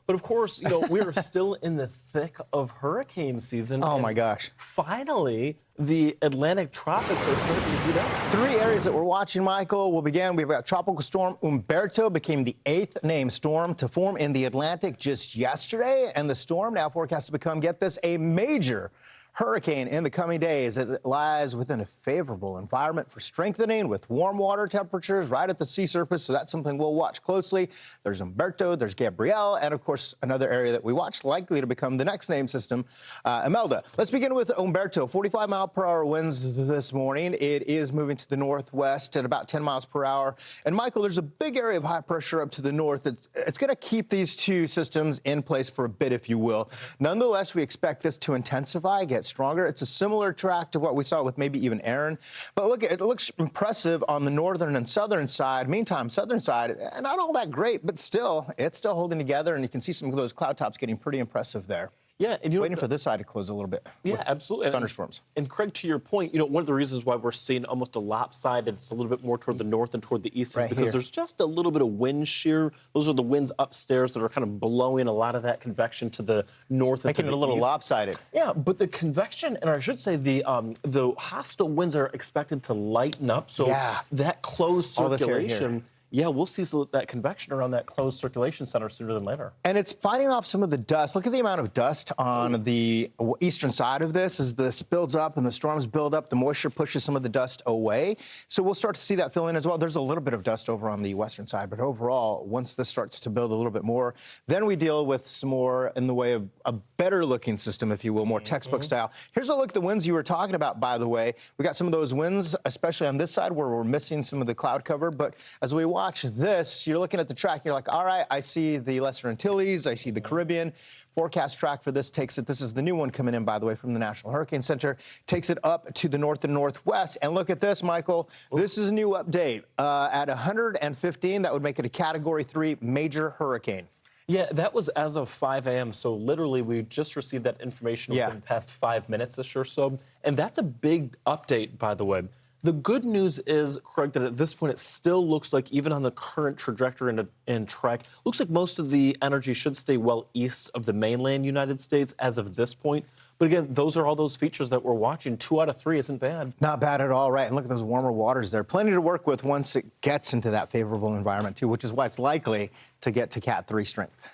But of course, we are still in the thick of hurricane season. Oh my gosh. Finally, the Atlantic tropics are starting to heat up. 3 areas that we're watching, Michael. We'll begin. We've got Tropical Storm Humberto became the 8th named storm to form in the Atlantic just yesterday. And the storm now forecast to become, get this, a major hurricane in the coming days as it lies within a favorable environment for strengthening with warm water temperatures right at the sea surface. So that's something we'll watch closely. There's Humberto, there's Gabrielle, and of course, another area that we watch likely to become the next named system, Imelda. Let's begin with Humberto. 45-mile-per-hour winds this morning. It is moving to the northwest at about 10 miles per hour. And Michael, there's a big area of high pressure up to the north. It's going to keep these two systems in place for a bit, if you will. Nonetheless, we expect this to intensify, get stronger. It's a similar track to what we saw with maybe even Aaron. But look, it looks impressive on the northern and southern side. Meantime, southern side, not all that great, but still, it's still holding together, and you can see some of those cloud tops getting pretty impressive there. Yeah, and waiting for this side to close a little bit. Yeah, absolutely. Thunderstorms. And Craig, to your point, one of the reasons why we're seeing almost a lopsided, it's a little bit more toward the north and toward the east, is because there's just a little bit of wind shear. Those are the winds upstairs that are kind of blowing a lot of that convection to the north and making it a little lopsided. Yeah, but the convection, and I should say the hostile winds are expected to lighten up. So that closed circulation. Yeah, we'll see that convection around that closed circulation center sooner than later. And it's fighting off some of the dust. Look at the amount of dust on the eastern side of this. As this builds up and the storms build up, the moisture pushes some of the dust away. So we'll start to see that fill in as well. There's a little bit of dust over on the western side, but overall, once this starts to build a little bit more, then we deal with some more in the way of a better looking system, if you will, more textbook style. Here's a look at the winds you were talking about, by the way. We got some of those winds, especially on this side where we're missing some of the cloud cover. But as we watch this, you're looking at the track, you're like, all right, I see the Lesser Antilles, I see the Caribbean. Forecast track for this takes it, this is the new one coming in, by the way, from the National Hurricane Center, takes it up to the north and northwest. And look at this, Michael. This is a new update. At 115, that would make it a Category 3 major hurricane. Yeah, that was as of 5 a.m. So literally, we just received that information within the past 5 minutes-ish or so. And that's a big update, by the way. The good news is, Craig, that at this point, it still looks like, even on the current trajectory and track, looks like most of the energy should stay well east of the mainland United States as of this point. But again, those are all those features that we're watching. 2 out of 3 isn't bad. Not bad at all, right? And look at those warmer waters there. Plenty to work with once it gets into that favorable environment, too, which is why it's likely to get to Cat 3 strength.